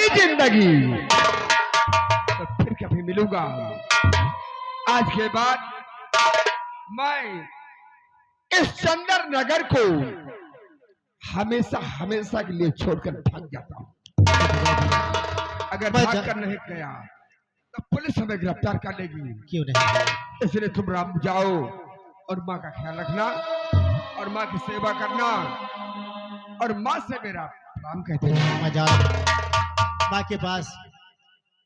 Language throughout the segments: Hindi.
जिंदगी तो फिर कभी मिलूंगा। आज के बाद मैं इस चंदर नगर को हमेशा हमेशा के लिए छोड़कर भाग जाता हूँ। अगर भाग कर नहीं गया तो पुलिस हमें गिरफ्तार कर लेगी। क्यों नहीं? इसलिए तुम राम जाओ और माँ का ख्याल रखना और माँ की सेवा करना और माँ से मेरा प्रणाम कहते हैं। मैं जा रहा हूं माँ के पास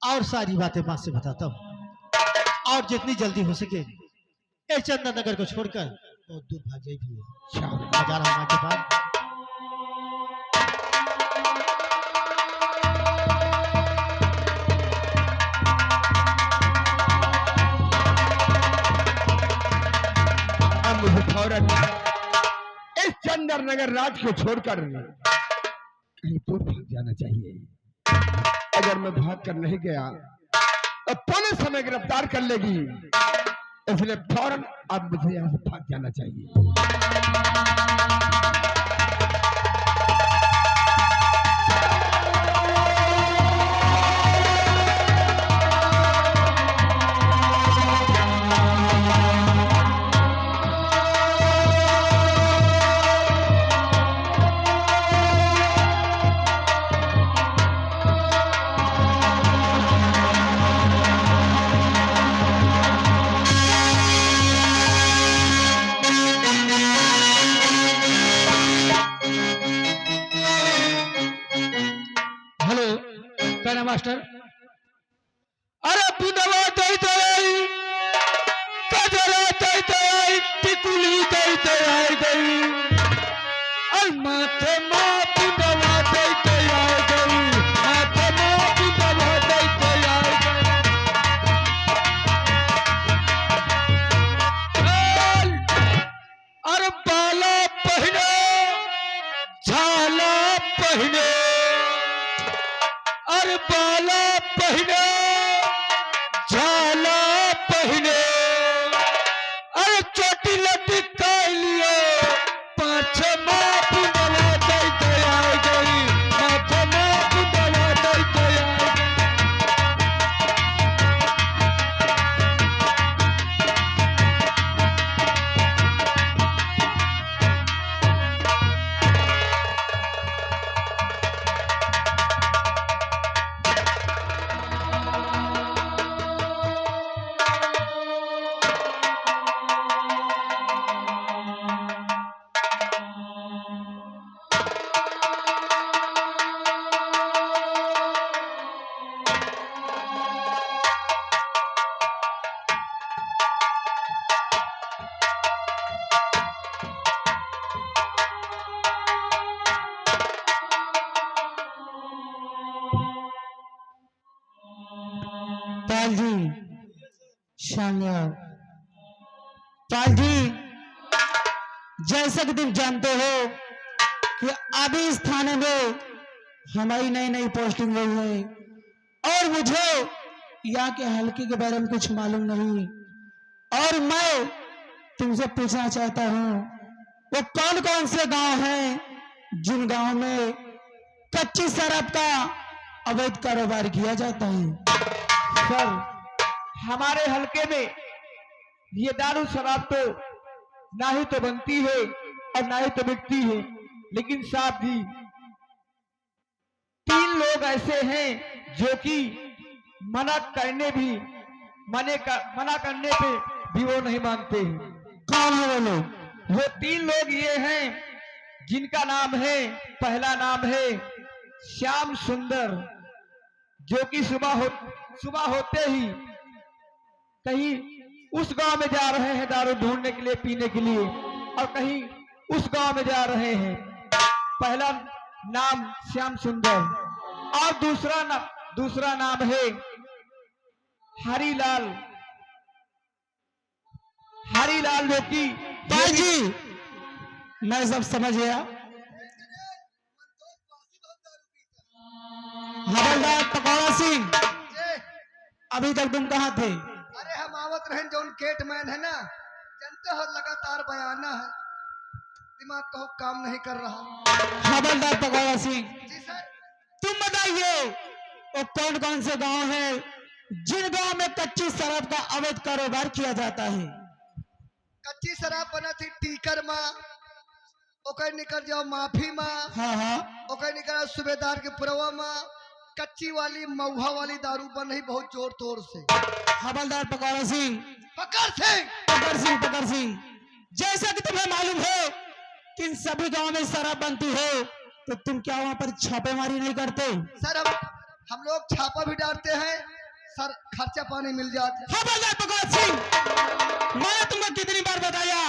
और सारी बातें माँ से बताता हूँ और जितनी जल्दी हो सके इस चंदन नगर को छोड़कर बहुत दूर भाग जाए भी है। मैं जा रहा हूँ माँ के पास। अब मुझे फौरन इस चंदर नगर राज को छोड़कर कहीं दूर भाग जाना चाहिए। अगर मैं भाग कर नहीं गया तो पुलिस हमें गिरफ्तार कर लेगी। इसलिए फौरन अब मुझे यहाँ से भाग जाना चाहिए। हेलो कहना मास्टर। अरे बुदवा तई तई कजरा तई तई टिकुली तई तई गई और माथे माँ बुदवा तई तई गई माथे माँ बुदवा तई तई गई। अरे बाला पहने झाला पहने अरे बाला पहने झाला पहने अरे चोटी लटका लिए पाछे माँ बुदवा दई दया गई माथे माँ बुदवा दई दया पाल जी शानिया पाल जी जैसा कि तुम जानते हो कि अभी इस थाने में हमारी नई नई पोस्टिंग हुई है और मुझे यहाँ के हल्के के बारे में कुछ मालूम नहीं और मैं तुमसे पूछना चाहता हूँ वो कौन कौन से गांव हैं जिन गांव में कच्ची शराब का अवैध कारोबार किया जाता है। सर हमारे हलके में ये दारू शराब तो ना ही तो बनती है और ना ही तो बिकती है, लेकिन साथ ही 3 लोग ऐसे हैं जो कि मना करने पे भी वो नहीं मानते हैं। कौन है वो लोग? वो 3 लोग ये हैं जिनका नाम है, पहला नाम है श्याम सुंदर, जो कि सुबह होते ही कहीं उस गांव में जा रहे हैं दारू ढूंढने के लिए, पीने के लिए, और कहीं उस गांव में जा रहे हैं। पहला नाम श्याम सुंदर और दूसरा नाम है हरीलाल, जो कि जी मैं सब समझ गया। हवलदार पकौड़ा सिंह अभी तक तुम कहाँ थे? अरे हम आवत रहे जो गेट मैन है ना, जानते हो लगातार बयाना है, दिमाग तो काम नहीं कर रहा। हवलदार पकौड़ा सिंह जी सर। तुम बताइए वो कौन कौन से गांव हैं जिन गांव में कच्ची शराब का अवैध कारोबार किया जाता है? कच्ची शराब बना थी टीकर माँ, ओकर निकल जाओ माफी माँ, हाँ हाँ। ओकर निकल सूबेदार के पुरवा माँ। कच्ची वाली मऊहा वाली दारू बन रही बहुत जोर तोर से। हवलदार पकड़ सिंह, पकड़ सिंह, पकड़ सिंह, पकड़ सिंह, जैसा कि तुम्हें मालूम है कि इन सभी गांव में शराब बनती है, तो तुम क्या वहां पर छापेमारी नहीं करते? सर हम लोग छापा भी डालते हैं सर, खर्चा पानी मिल जाता है। हवलदार पकड़ सिंह, मैंने तुमको कितनी बार बताया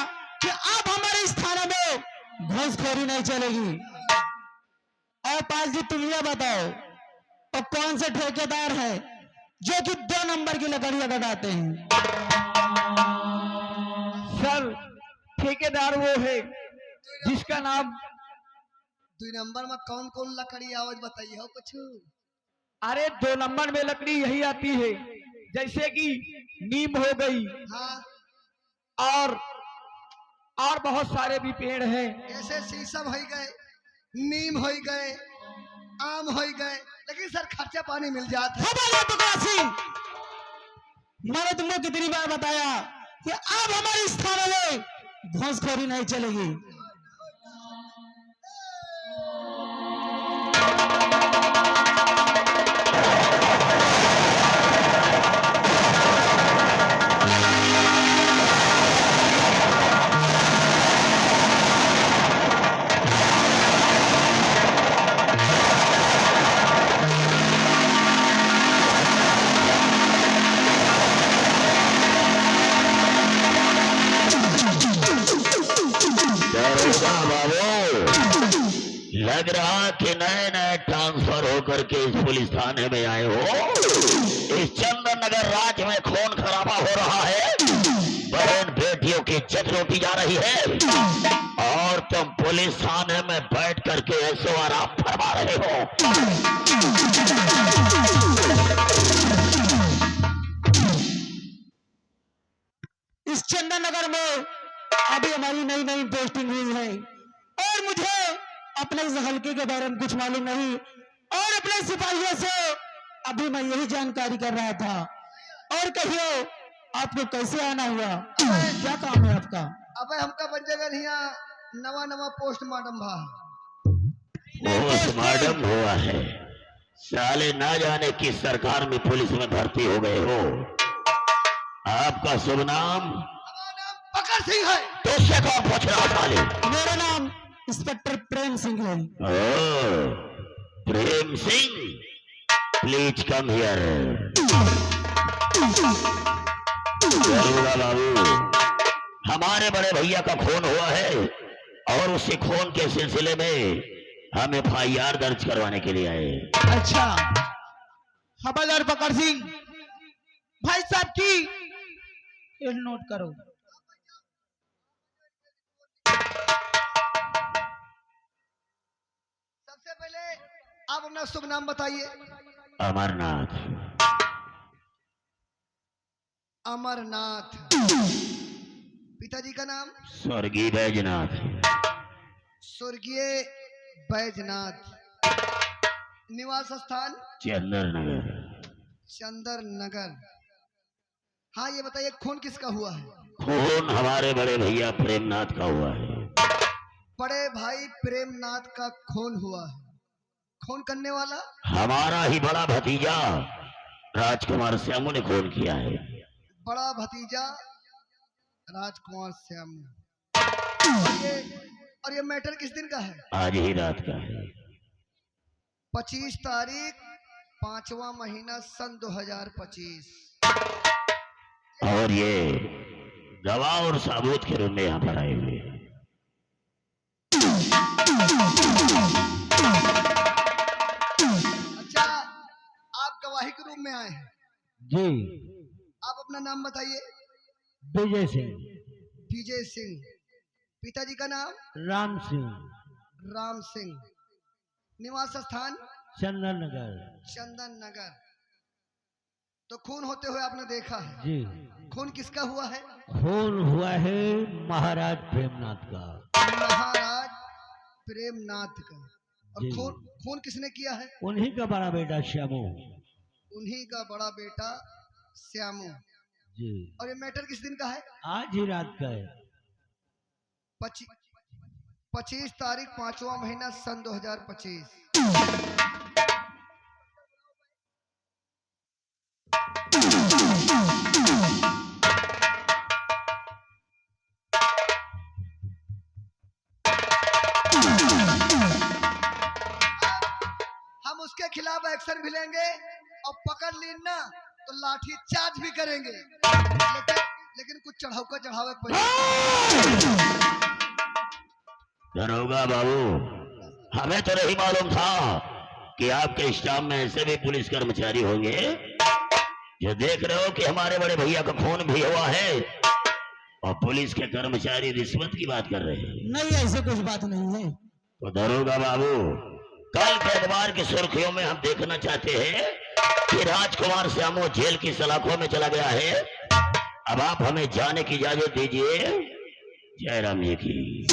कि अब हमारे इस थाने में घूसखोरी नहीं चलेगी। और पाल जी तुम ये बताओ, और कौन से ठेकेदार है जो कि 2 नंबर की लकड़ियां कटाते हैं? सर ठेकेदार वो है जिसका नाम 2 नंबर में कौन कौन लकड़ी आवाज बताइए हो कुछ। अरे 2 नंबर में लकड़ी यही आती है, जैसे कि नीम हो गई हाँ, और बहुत सारे भी पेड़ हैं। ऐसे शीशम हो गए, नीम हो गए, आम हो गए, लेकिन सर खर्चा पानी मिल जाता है। हवलदार पकड़ सिंह, मैंने तुमको कितनी बार बताया कि अब हमारे इस थाने में घूसखोरी नहीं चलेगी। लग रहा कि नए नए ट्रांसफर होकर के इस पुलिस थाने में आए हो। इस चंदन नगर राज्य में खून खराबा हो रहा है, बहन बेटियों की इज्जत लूटी जा रही है, और तुम पुलिस थाने में बैठ करके ऐसो आराम फरमा रहे हो। इस चंदन नगर में अभी हमारी नई नई पोस्टिंग हुई है, और मुझे अपने इस हल्के के बारे में कुछ मालूम नहीं, और अपने सिपाहियों से अभी मैं यही जानकारी कर रहा था। और कहिए आपको कैसे आना हुआ, क्या काम है आपका? अबे हमका बन जाएगा यहाँ नवा नवा पोस्टमार्टम भा। पोस्टमार्टम हुआ है, साले ना जाने किस सरकार में पुलिस में भर्ती हो गए हो। आपका शुभ नाम? हमारा नाम पकड़ सिंह है। तो उससे कौन पूछ रहा साले? मेरा नाम इंस्पेक्टर प्रेम सिंह है। ओह, Prem Singh, please come here. दरोगा बाबू, हमारे बड़े भैया का खून हुआ है, और उसी खून के सिलसिले में हम FIR दर्ज करवाने के लिए आए। अच्छा, हवलदार पकड़ सिंह, भाई साहब की ये नोट करो। सबसे पहले आप अपना शुभ नाम बताइए। अमरनाथ। अमरनाथ। पिताजी का नाम? स्वर्गीय बैजनाथ। स्वर्गीय बैजनाथ। निवास स्थान? चंदन नगर। चंदर नगर। हाँ, ये बताइए खून किसका हुआ है? खून हमारे बड़े भैया प्रेमनाथ का हुआ है। बड़े भाई प्रेमनाथ का खून हुआ है। खून करने वाला? हमारा ही बड़ा भतीजा राजकुमार श्यामू ने खून किया है। बड़ा भतीजा राजकुमार श्याम। और ये मैटर किस दिन का है? आज ही रात का है। 25 तारीख 5वां महीना सन 2025। और ये गवाह और साबूत के रूप में यहाँ पर आए हुए हैं। अच्छा, आप गवाही के रूप में आए हैं? जी, आप अपना नाम बताइए। विजय सिंह। विजय सिंह। पिताजी का नाम? राम सिंह। राम सिंह। निवास स्थान? चंदन नगर। चंदन नगर। तो खून होते हुए आपने देखा है? जी, खून किसका हुआ है? खून हुआ है महाराज प्रेमनाथ का। महाराज प्रेमनाथ का। और जी। खून खून किसने किया है? उन्हीं का बड़ा बेटा श्यामू। उन्हीं का बड़ा बेटा श्यामू। जी। और ये मैटर किस दिन का है? आज ही रात का है। 25 तारीख 5वां महीना सन 2025। हम उसके खिलाफ एक्शन भी लेंगे और पकड़ ली ना तो लाठी चार्ज भी करेंगे, लेकिन कुछ चढ़ावे पड़ेगा। दरोगा बाबू, हमें तो नहीं मालूम था कि आपके स्टाफ में ऐसे भी पुलिस कर्मचारी होंगे जो देख रहे हो कि हमारे बड़े भैया का खून भी हुआ है और पुलिस के कर्मचारी रिश्वत की बात कर रहे हैं। नहीं, ऐसे कुछ बात नहीं है। तो दरोगा बाबू, कल के अखबार की सुर्खियों में हम देखना चाहते हैं कि राजकुमार श्यामू जेल की सलाखों में चला गया है। अब आप हमें जाने की इजाजत दीजिए। जयराम जी की।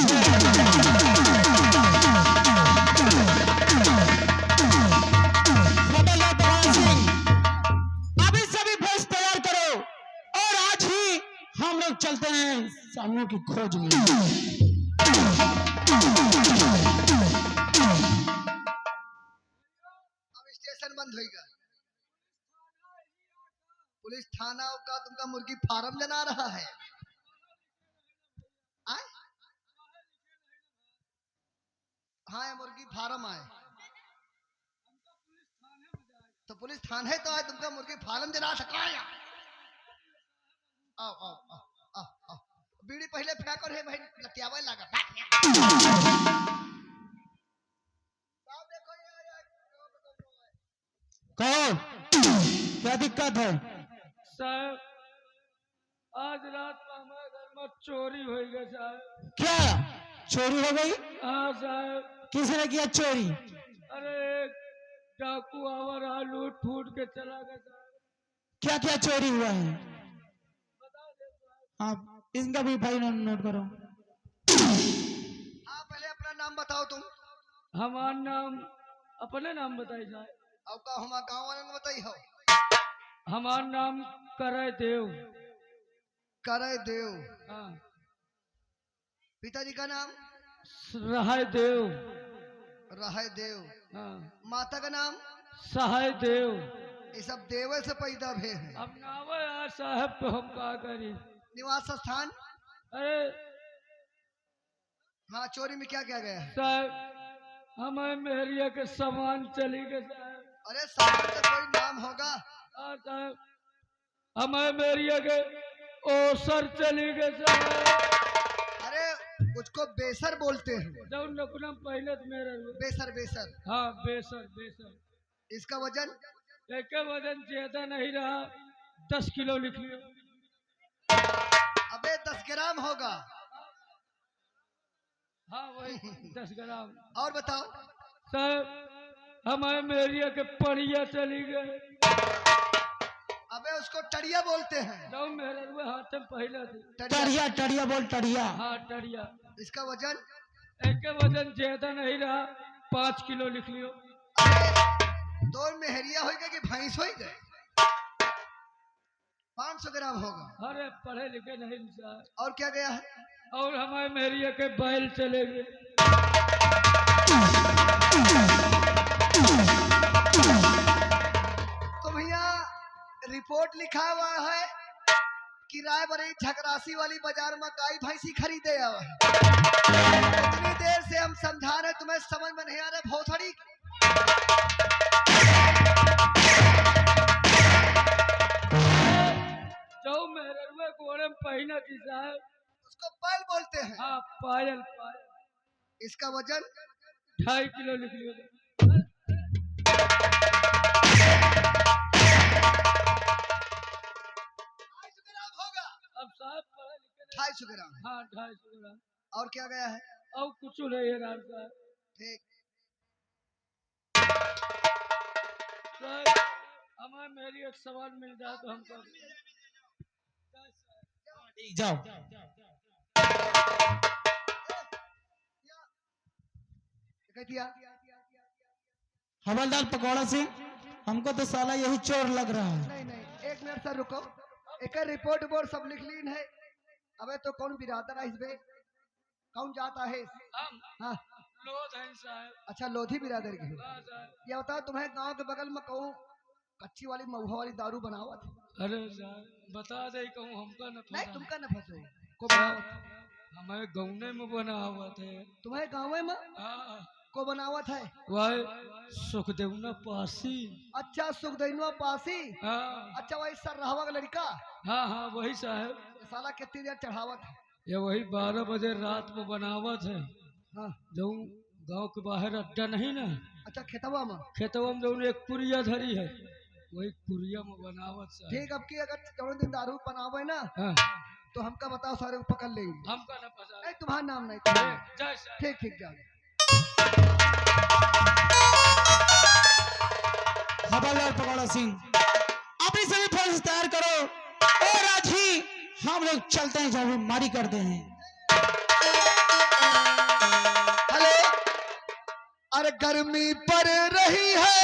खबरदार भगवान सिंह, अभी सभी फौज तैयार करो और आज ही हम लोग चलते हैं सामने की खोज में। अब स्टेशन बंद होगा। पुलिस थाना का तुमका मुर्गी फार्म जना रहा है। आए? हाँ, ये मुर्गी फार्म आए तो पुलिस थाने तो आए, तुमका मुर्गी फार्म जना सका है। आओ आओ आओ आओ आओ। बीड़ी पहले फेंको रे भाई, लतियावे लगा। साहब देखो ये कहो, क्या दिक्कत है? साहब, आज रात को हमारे घर में चोरी हो गई साहब। क्या चोरी हो गई? हाँ साहब। किसने किया चोरी? अरे एक डाकू आवा रहा, लूट फूट के चला गया साहब। क्या क्या चोरी हुआ है? हाँ, इनका भी भाई नोट करो। हाँ, पहले अपना नाम बताओ तुम। हमारा नाम, अपने नाम बताई साहब। अब का हमारा गांव वाले ने बताई हो। हमारा नाम करे देव। करे देव। हाँ। पिताजी का नाम? रहाय देव। रहाय देव। हाँ। माता का नाम? सहाय देव। ये सब देवे से पैदा भे हैं। अब नावे यार साहब तो हम का करी। निवास स्थान? अरे हाँ, चोरी में क्या क्या गया है? साहब, हमें मेहरिया के सामान चली गए साहब। अरे सामान का कोई नाम होगा। हाँ साहब, हमें मेहरिया के ओसर चली गए साहब। अरे उसको बेसर बोलते हैं। जब नकुलम पहले तो मेरे। बेसर बेसर। हाँ, बेसर बेसर। इसका वजन? एक वजन ज्यादा नहीं रहा, 10 किलो लिख लियो। अबे 10 ग्राम होगा। हाँ वही 10 ग्राम। और बताओ। साहब, हमारे मेरिया के पड़िया चली गए। अबे उसको टड़िया बोलते हैं। जब मेरे हुए हाथ में पहले थे। टड़िया, टड़िया बोल, टड़िया। हाँ टड़िया। इसका वजन? एक वजन ज्यादा नहीं रहा, 5 किलो लिख लियो। दो मेहरिया हो गए कि भैंस हो गए? 500 ग्राम होगा। अरे पढ़े लिखे नहीं साहब। और क्या गया है? और हमारे मेरिया के बैल चले गए। तो भैया रिपोर्ट लिखा हुआ है कि रायबरेली झकरासी वाली बाजार में गाय भैंसी खरीदे आवा है। इतनी देर से हम समझा रहे, तुम्हें समझ में नहीं आ रहा भोसड़ी। जो मेरे हुए घोड़े में पहना थी साहब। उसको बैल बोलते हैं। हाँ, पायल पायल। इसका वजन? 2.5 किलो लिख लियो। 250 ग्राम होगा। अब साहब पढ़े लिखे नहीं। 250 ग्राम। हाँ 250 ग्राम। और क्या गया है? और कुछ नहीं है राम साहब। ठीक। सर, हमें मेरी एक सवाल मिल जाए तो हम कर। जाओ। क्या दिया? हवलदार पकौड़ा सिंह, हमको तो साला यही चोर लग रहा है। नहीं नहीं, एक मिनट सर रुको। एक रिपोर्ट बोर्ड सब लिख लीन है। अबे तो कौन बिरादर है इसमें, कौन जाता है? हाँ लोध है साहब। अच्छा, लोधी बिरादर की हो। हाँ साहब। ये बताओ तुम्हें गांव के बगल में कहूँ कच्ची वाली महुआ वाली दारू बनावत है? अरे साहब बता दे कहूँ हमका न नहीं पता। तुमका न फंसे को बनावत है? हमारे गौने में बना हुआ थे। तुम्हें गाँव में हाँ को बनावत है? वह सुखदेवना पासी। अच्छा, सुखदैनुआ पासी। हाँ अच्छा, वही सर रहवा का लड़का। हाँ हाँ वही साहब। ये साला कितनी देर चढ़ावत है? ये वही 12 बजे रात में बनावत है। हाँ। जो गांव के बाहर अड्डा नहीं ना, अच्छा, खेतवा में। खेतवा में जो एक पुरिया धरी है, वही पुरिया में बनावत साहब। ठीक, अब की अगर कौन दिन दारू बनावे ना हाँ तो हमका बताओ, सारे को पकड़ लेंगे। हमका न पता। नहीं तुम्हारा नाम नहीं, तुम्हारा। जय साहब। ठीक ठीक, जाओ। हवलदार पकौड़ा सिंह, अपनी सभी फोर्स तैयार करो और आज ही हम लोग चलते हैं, जब मारी करते हैं। हेलो, अरे गर्मी पड़ रही है,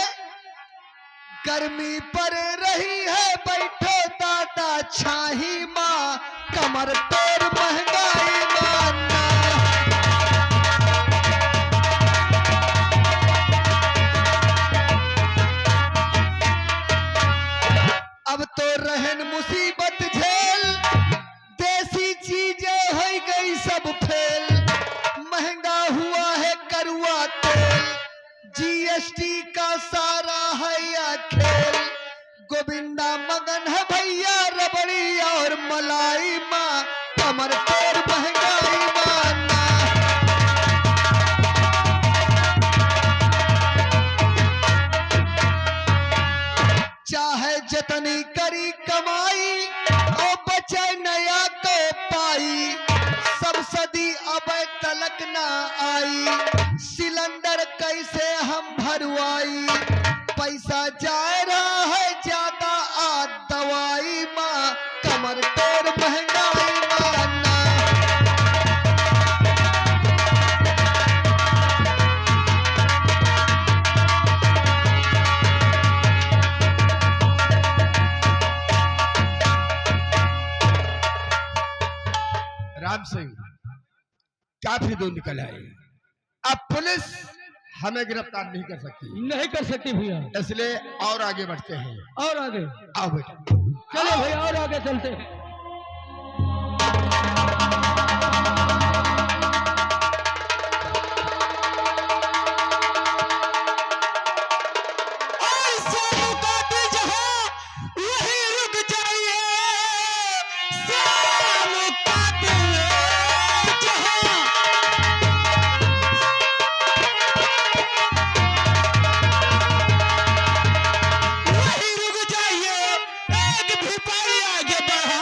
गर्मी पड़ रही है, बैठो दादा छाही माँ, कमर तोड़ महंगाई मानना। अब तो रहन मुसीबत झेल, देसी चीजें हो गई सब फेल, महंगा हुआ है करुआ तेल, जीएसटी का सारा है या खेल, गोविंदा मगन है भैया रबड़ी और मलाई माँ, कमर तोड़ महंगाई मानना। चाहे जतनी करी कमाई और बचे नया को पाई, सब्सिडी अब तलक ना आई, सिलेंडर कैसे हम भरवाई, पैसा जा रहा है ज्यादा आ दवाई माँ, कमर तोड़ महंगाई मानना। राम सिंह काफी दूर निकल आए, अब पुलिस हमें गिरफ्तार नहीं कर सकती, नहीं कर सकती भैया। इसलिए और आगे बढ़ते हैं। और आगे आओ बेटा। चलो भैया, और आगे चलते हैं। और सोनू काटी जहां, वहीं रुक जाइए, सोनू काटी जहां। वहीं रुक जाइए, एक भी पाई आगे बढ़ा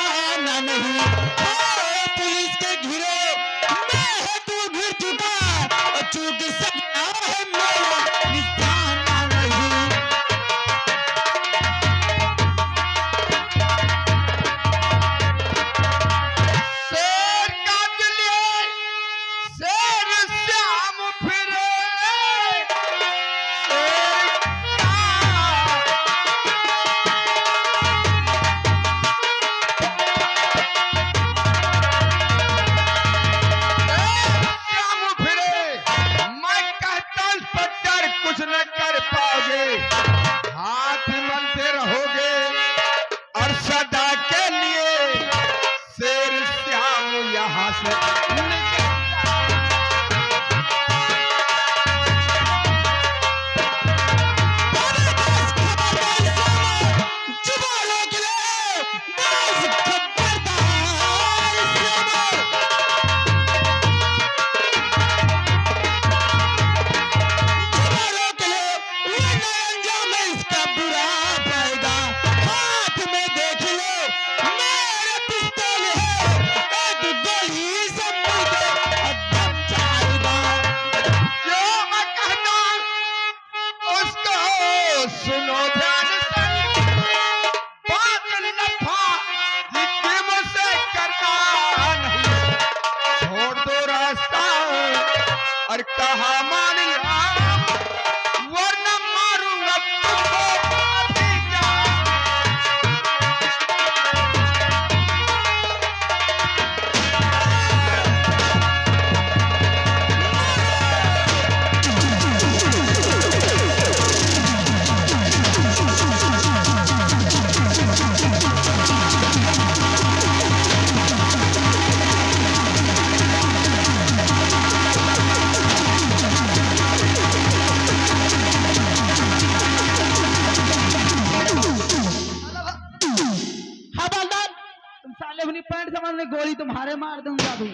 पैंट संभालने गोली तुम्हारे मार दूंगा भी।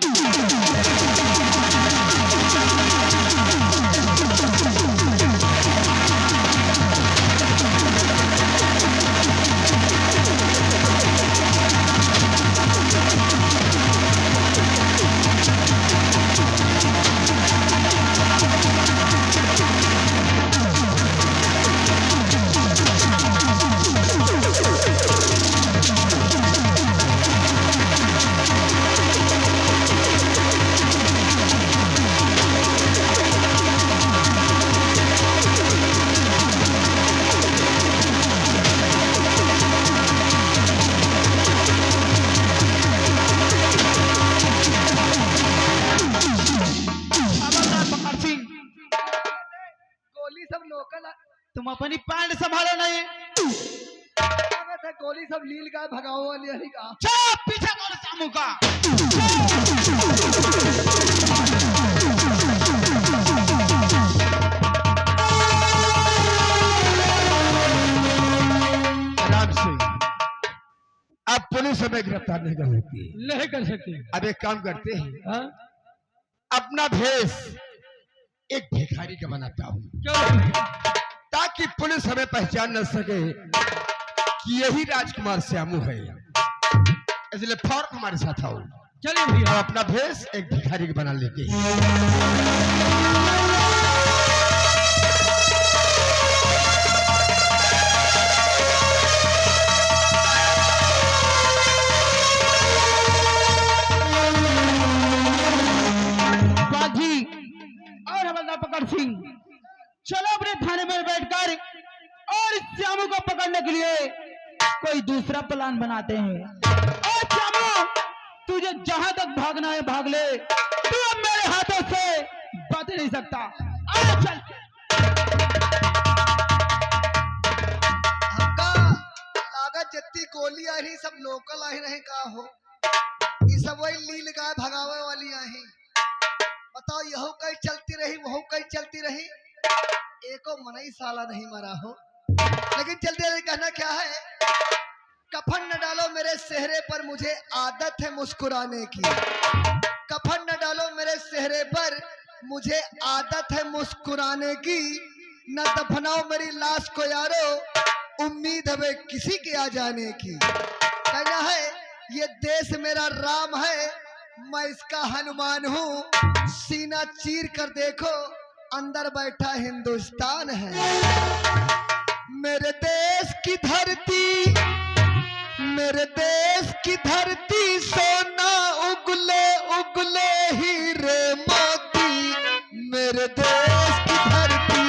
गोली सब लोकल तुम अपनी पैंट संभालो नहीं। आगत है, गोली सब लील का भगाओ वाली यही का। चुप, पीछे बोलो सामू का। राम सिंह, अब पुलिस हमें गिरफ्तार नहीं कर सकती। नहीं कर सकती। अब एक काम करते हैं, हाँ? अपना भेष एक भिखारी का बनाता हूँ, क्यों? ताकि पुलिस हमें पहचान न सके कि यही राजकुमार श्यामू है। इसलिए फौरन हमारे साथ आओ। चलिए भैया। और अपना भेष एक भिखारी का बना लेते हैं। बाजी और हवलदार पकड़ सिंह, चलो अपने थाने में बैठकर और इस श्यामू को पकड़ने के लिए कोई दूसरा प्लान बनाते हैं। और श्यामू, तुझे जहां तक भागना है भाग ले, तू अब मेरे हाथों से बच नहीं सकता। आ चल। हमका लागत जितनी गोली आ रही सब लोकल आई रहे का हो, ये सब वही लील गाय भगावे वाली आई। बताओ, यहो कहीं चलती रही वहो कहीं चलती रही, एको मनई साला नहीं मरा हो। लेकिन चलते रही, कहना क्या है, कफन न डालो मेरे चेहरे पर, मुझे आदत है मुस्कुराने की। कफन न डालो मेरे चेहरे पर, मुझे आदत है मुस्कुराने की। न दफनाओ मेरी लाश को यारो, उम्मीद है किसी के आ जाने की। कहना है, ये देश मेरा राम है, मैं इसका हनुमान हूँ। सीना चीर कर देखो, अंदर बैठा हिंदुस्तान है। मेरे देश की धरती, मेरे देश की धरती, सोना उगले उगले हीरे मोती। मेरे देश की धरती।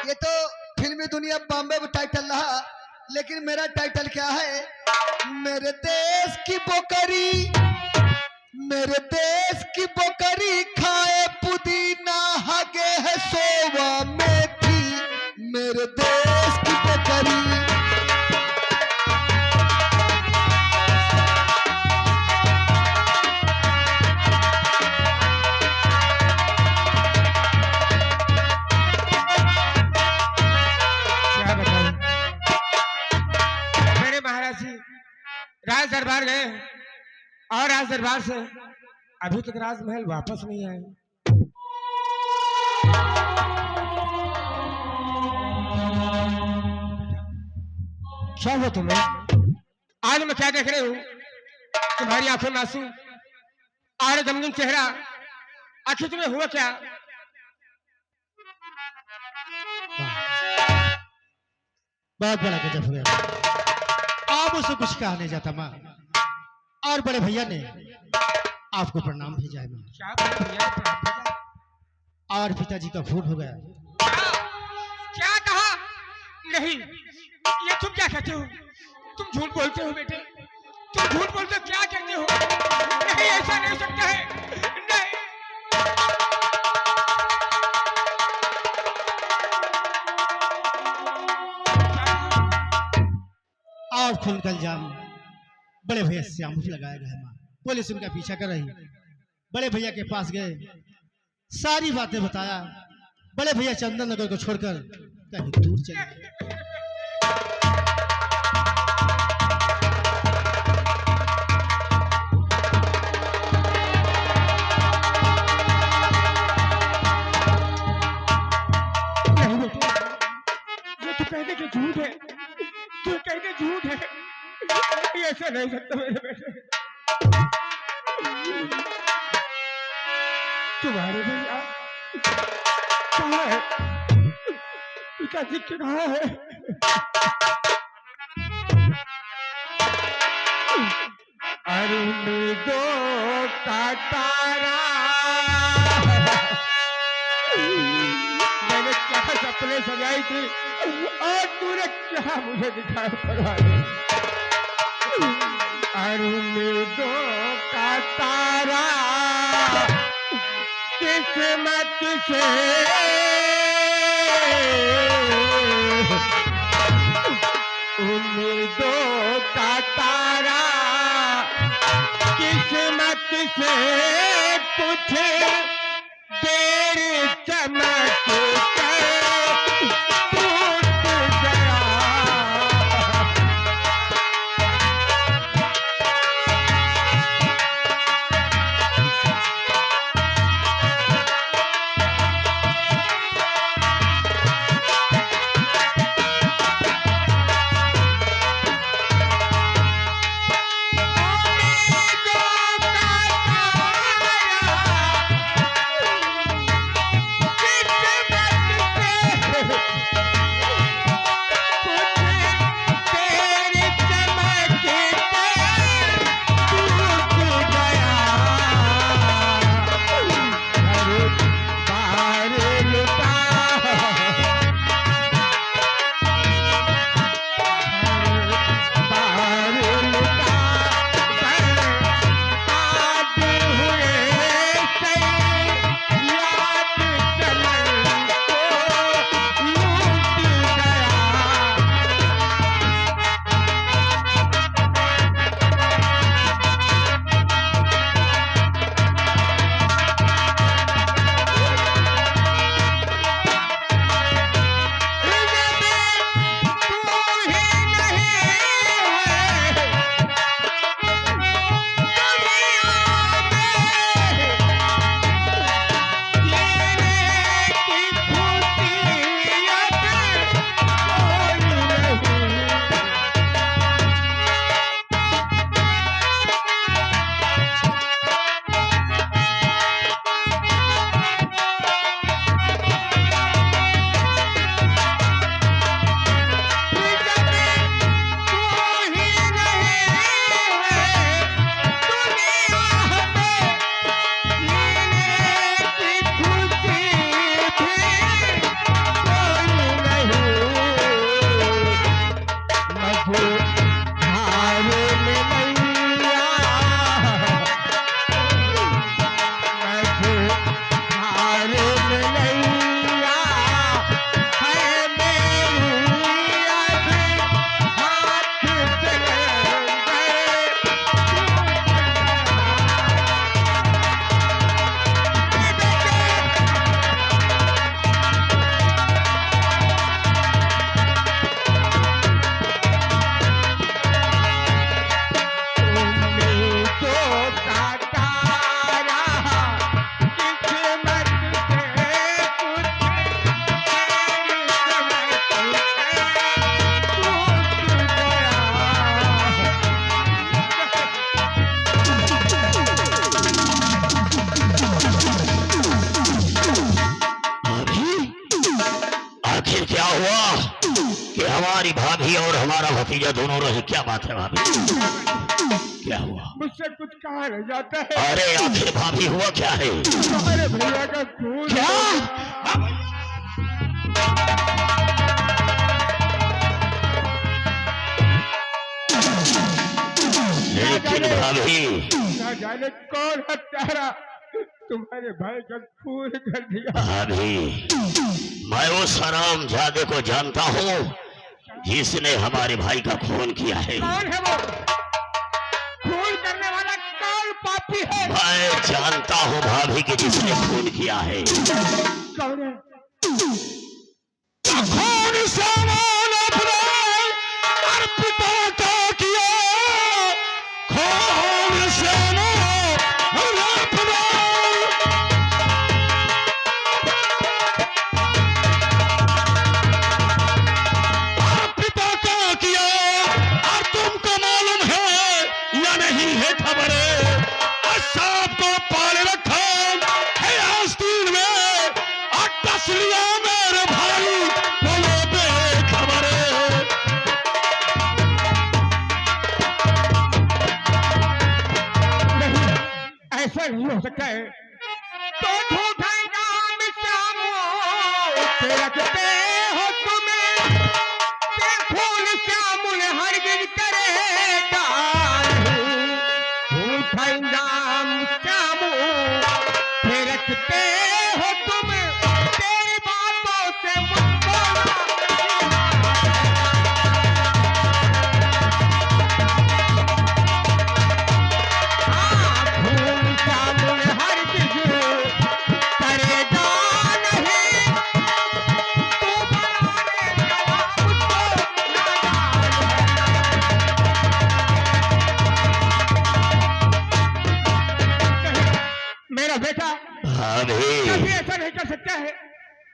ये तो फिल्मी दुनिया बॉम्बे में टाइटल रहा, लेकिन मेरा टाइटल क्या है, मेरे देश की बोकरी, मेरे देश की बोकरी खाए पुदीना हगे है सोवा मेथी। मेरे देश की बोकरी। क्या बताऊं? मेरे महाराज जी राज दरबार गए और राज दरबार से अभी तक राजमहल वापस नहीं आए। क्या हुआ तुम्हें? आज मैं क्या देख रही हूँ, तुम्हारी आंखों में आंसू और गमगीन चेहरा, आखिर तुम्हें हुआ क्या? बहुत बड़ा गजब हो गया। आप उससे कुछ कहा नहीं जाता माँ, और बड़े भैया ने आपको प्रणाम भेजा है माँ, क्या बोले भैया, प्रणाम भेजा? और पिताजी का खून हो गया। क्या कहा? नहीं, ये तुम क्या कहते हो? तुम झूठ बोलते हो बेटे, तुम झूठ बोलते हो, क्या कहते हो? नहीं, ऐसा नहीं हो सकता है, नहीं। और खून का इल्जाम बड़े भैया श्यामू लगाया गया है माँ। पुलिस उनका पीछा कर रही, बड़े भैया के पास गए सारी बातें बताया। बड़े भैया चंदन नगर को छोड़कर कहीं दूर चले गए। नहीं बेटे, ये तो कहने के झूठ है, तू कहने झूठ है, ये ऐसा नहीं सकता मेरे बेटे। तुम्हारे भैया कहाँ है? पिताजी कहाँ है? उम्मीदों का तारा, मैंने क्या सपने सजाई थी और तूने क्या मुझे दिखाया परवाने। उम्मीदों का तारा किस्मत से उम्मीदों का तारा किस्मत से कुछ देर चमक कर टूट गया। हमारी भाभी और हमारा भतीजा दोनों रहे। क्या बात है भाभी, क्या हुआ? मुझसे कुछ कहा नहीं जाता है। अरे आखिर भाभी हुआ क्या है? तुम्हारे भैया का खून क्या? लेकिन भाभी, ना जाने कौन हत्यारा तुम्हारे भाई का खून कर दिया। भाभी, मैं उस हरामजादे को जानता हूँ जिसने हमारे भाई का खून किया है। कौन है वो? खून करने वाला कौन पापी है। मैं जानता हूँ भाभी की जिसने खून किया है। कौन है? खून सामान अपना अर्पित तो किया, खून सामान अपना अर्पित तो किया। और तुमको मालूम है या नहीं है खबर है, असाब को पाल रखा है आस्तीन में, और तस्लिया मेरे भाई बोलो बेखबर है। नहीं, ऐसा नहीं हो सकता है। तो झूठा नाम श्यामो के रखते हो तुम्हें, ते फूल श्यामुल हरगिज करेगा नहीं। झूठा नाम श्यामो के रखते हो तुम, तेरी बातों से मुझको हाँ, फूल श्यामुल हरगिज करेगा नहीं। तू बनाने चला मुझको नादान है। मेरा बेटा भाभी कभी ऐसा नहीं कर सकता है।